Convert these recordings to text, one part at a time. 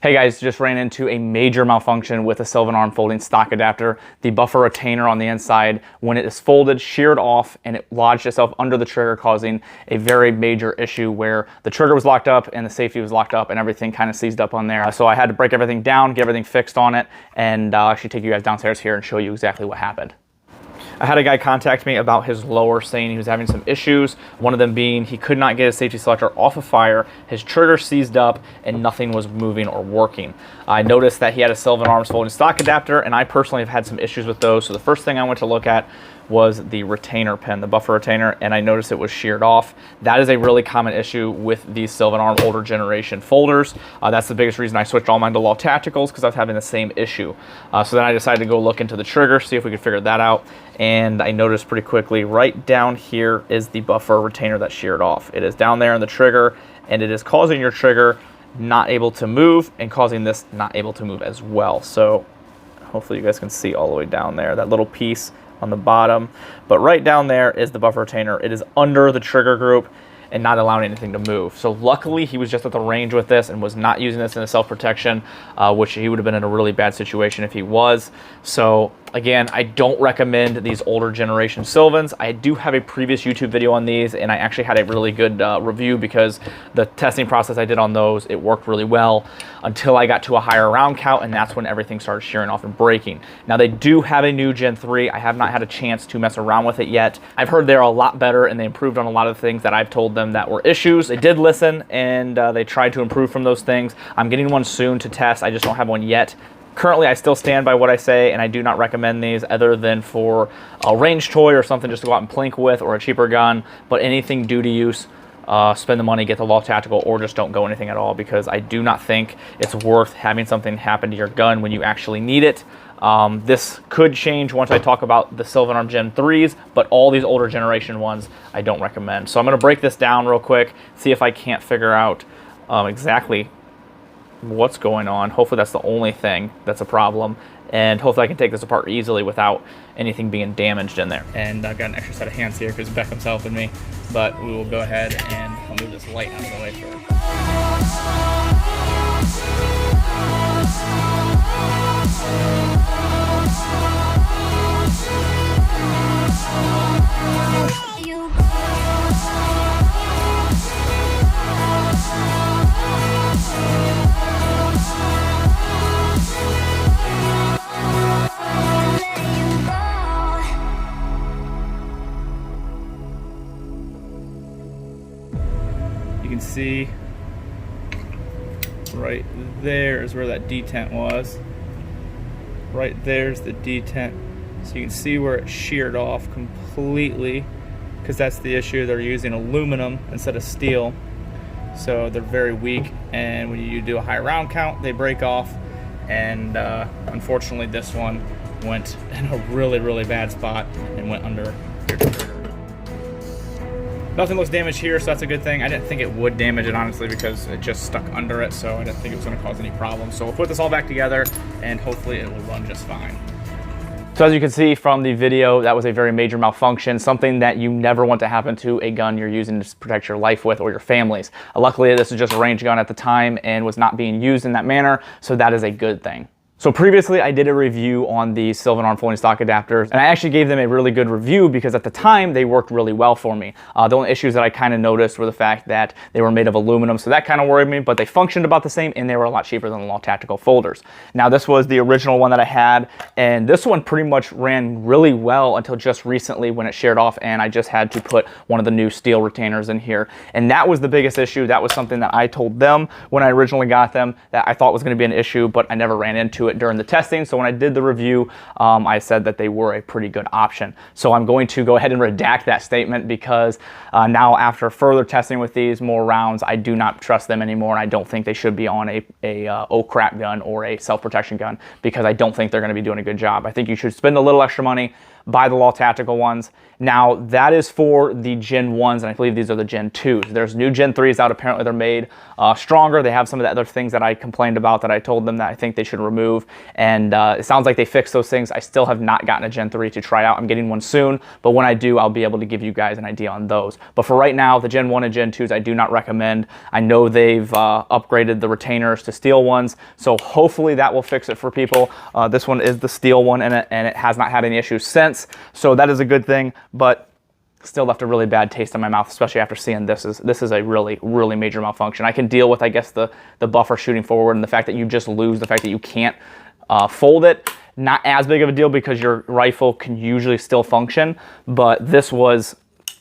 Hey guys, just ran into a major malfunction with a Sylvan arm folding stock adapter. The buffer retainer on the inside, when it is folded, sheared off and it lodged itself under the trigger, causing a very major issue where the trigger was locked up and the safety was locked up and everything kind of seized up on there. So I had to break everything down, get everything fixed on it, and I'll actually take you guys downstairs here and show you exactly what happened. I had a guy contact me about his lower, saying he was having some issues. One of them being he could not get his safety selector off of fire, his trigger seized up, and nothing was moving or working. I noticed that he had a Sylvan Arms folding stock adapter, and I personally have had some issues with those. So the first thing I went to look at was the retainer pin, the buffer retainer, and I noticed it was sheared off. That is a really common issue with these Sylvan Arm older generation folders. That's the biggest reason I switched all mine to Law Tacticals, because I was having the same issue. So then I decided to go look into the trigger, see if we could figure that out. And I noticed pretty quickly, right down here is the buffer retainer that sheared off. It is down there in the trigger, and it is causing your trigger not able to move and causing this not able to move as well. So hopefully you guys can see all the way down there, that little piece on the bottom. But right down there is the buffer retainer. It is under the trigger group and not allowing anything to move. So luckily he was just at the range with this and was not using this in a self-protection, which he would have been in a really bad situation if he was. So again, I don't recommend these older generation Sylvans. I do have a previous YouTube video on these, and I actually had a really good review, because the testing process I did on those, it worked really well until I got to a higher round count, and that's when everything started shearing off and breaking. Now they do have a new Gen 3. I have not had a chance to mess around with it yet. I've heard they're a lot better, and they improved on a lot of the things that I've told them that were issues. They did listen, and they tried to improve from those things. I'm getting one soon to test. I just don't have one yet. Currently, I still stand by what I say, and I do not recommend these other than for a range toy or something just to go out and plink with, or a cheaper gun. But anything duty use, spend the money, get the Law Tactical, or just don't go anything at all, because I do not think it's worth having something happen to your gun when you actually need it. This could change once I talk about the Sylvan Arm Gen 3s, but all these older generation ones I don't recommend. So I'm going to break this down real quick, see if I can't figure out exactly what's going on. Hopefully that's the only thing that's a problem, and hopefully I can take this apart easily without anything being damaged in there. And I've got an extra set of hands here because Beckham's helping me, but we will go ahead and I'll move this light out of the way first. You can see right there is where that detent was. Right there's the detent. So you can see where it sheared off completely, because that's the issue. They're using aluminum instead of steel. So they're very weak, and when you do a high round count, they break off. And unfortunately this one went in a really, really bad spot and went under your trigger. Nothing looks damaged here, so that's a good thing. I didn't think it would damage it, honestly, because it just stuck under it, so I didn't think it was going to cause any problems. So we'll put this all back together, and hopefully it will run just fine. So as you can see from the video, that was a very major malfunction, something that you never want to happen to a gun you're using to protect your life with or your family's. Luckily, this is just a range gun at the time and was not being used in that manner, so that is a good thing. So previously I did a review on the Sylvan Arm folding stock adapters, and I actually gave them a really good review because at the time they worked really well for me. The only issues that I kind of noticed were the fact that they were made of aluminum, so that kind of worried me, but they functioned about the same and they were a lot cheaper than the Law Tactical folders. Now this was the original one that I had, and this one pretty much ran really well until just recently when it sheared off, and I just had to put one of the new steel retainers in here. And that was the biggest issue. That was something that I told them when I originally got them that I thought was going to be an issue, but I never ran into it during the testing. So when I did the review, I said that they were a pretty good option. So I'm going to go ahead and redact that statement, because now after further testing with these more rounds, I do not trust them anymore, and I don't think they should be on a oh crap gun or a self-protection gun, because I don't think they're going to be doing a good job. I think you should spend a little extra money, by the Law Tactical ones. Now, that is for the Gen 1s, and I believe these are the Gen 2s. There's new Gen 3s out. Apparently, they're made stronger. They have some of the other things that I complained about that I told them that I think they should remove, and it sounds like they fixed those things. I still have not gotten a Gen 3 to try out. I'm getting one soon, but when I do, I'll be able to give you guys an idea on those. But for right now, the Gen 1 and Gen 2s, I do not recommend. I know they've upgraded the retainers to steel ones, so hopefully that will fix it for people. This one is the steel one in it, and it has not had any issues since, so that is a good thing. But still left a really bad taste in my mouth, especially after seeing this is a really, really major malfunction. I can deal with, I guess, the buffer shooting forward and the fact that you just lose, the fact that you can't fold it. Not as big of a deal because your rifle can usually still function, but this was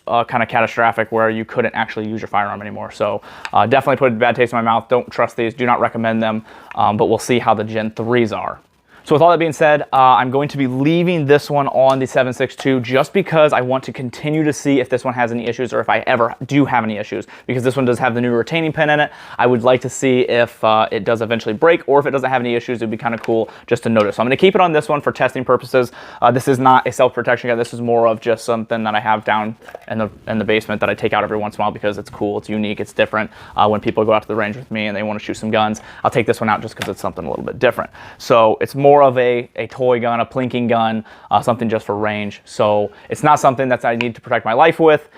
kind of catastrophic where you couldn't actually use your firearm anymore. So definitely put a bad taste in my mouth. Don't trust these, do not recommend them, but we'll see how the Gen 3s are. So with all that being said, I'm going to be leaving this one on the 7.62 just because I want to continue to see if this one has any issues or if I ever do have any issues, because this one does have the new retaining pin in it. I would like to see if it does eventually break, or if it doesn't have any issues, it'd be kind of cool just to notice. So I'm going to keep it on this one for testing purposes. This is not a self-protection guide. This is more of just something that I have down in the basement that I take out every once in a while because it's cool, it's unique, it's different. When people go out to the range with me and they want to shoot some guns, I'll take this one out just because it's something a little bit different. So it's more of a toy gun, a plinking gun, something just for range. So it's not something that I need to protect my life with,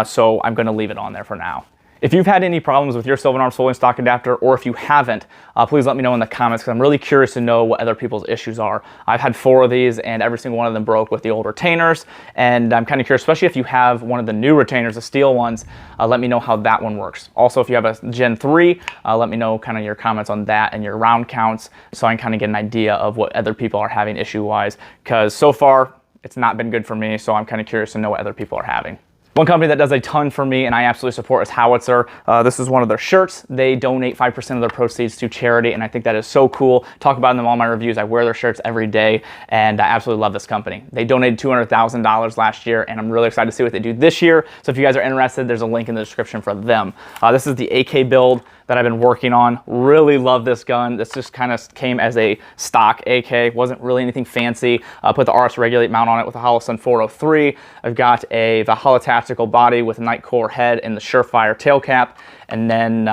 so I'm going to leave it on there for now. If you've had any problems with your Sylvan Arms folding stock adapter, or if you haven't, please let me know in the comments, because I'm really curious to know what other people's issues are. I've had 4 of these, and every single one of them broke with the old retainers, and I'm kind of curious, especially if you have one of the new retainers, the steel ones, let me know how that one works. Also, if you have a Gen 3, let me know kind of your comments on that and your round counts, so I can kind of get an idea of what other people are having issue-wise, because so far, it's not been good for me, so I'm kind of curious to know what other people are having. One company that does a ton for me and I absolutely support is Howitzer. This is one of their shirts. They donate 5% of their proceeds to charity, and I think that is so cool. Talk about them in all my reviews. I wear their shirts every day, and I absolutely love this company. They donated $200,000 last year, and I'm really excited to see what they do this year. So if you guys are interested, there's a link in the description for them. This is the AK build that I've been working on. Really love this gun. This just kind of came as a stock AK. Wasn't really anything fancy. Put the RS Regulate mount on it with a Holosun 403. I've got a Valhalla Tactical body with a Nightcore head and the Surefire tail cap, and then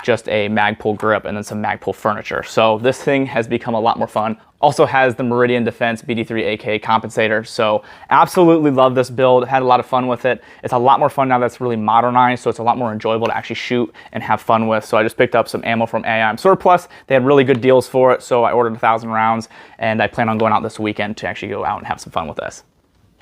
just a Magpul grip and then some Magpul furniture. So this thing has become a lot more fun. Also has the Meridian Defense BD3 AK compensator. So absolutely love this build. Had a lot of fun with it. It's a lot more fun now that's really modernized, so it's a lot more enjoyable to actually shoot and have fun with. So I just picked up some ammo from AIM Surplus. They had really good deals for it, so I ordered 1,000 rounds, and I plan on going out this weekend to actually go out and have some fun with this.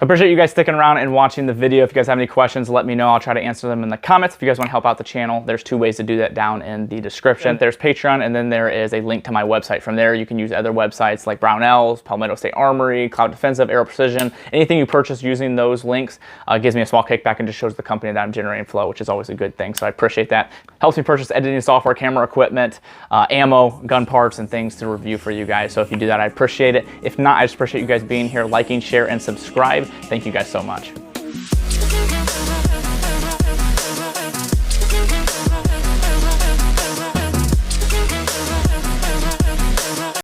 I appreciate you guys sticking around and watching the video. If you guys have any questions, let me know. I'll try to answer them in the comments. If you guys want to help out the channel, there's 2 ways to do that down in the description. There's Patreon, and then there is a link to my website. From there, you can use other websites like Brownells, Palmetto State Armory, Cloud Defensive, Aero Precision. Anything you purchase using those links gives me a small kickback and just shows the company that I'm generating flow, which is always a good thing. So I appreciate that. Helps me purchase editing software, camera equipment, ammo, gun parts, and things to review for you guys. So if you do that, I appreciate it. If not, I just appreciate you guys being here, liking, share, and subscribe. Thank you guys so much.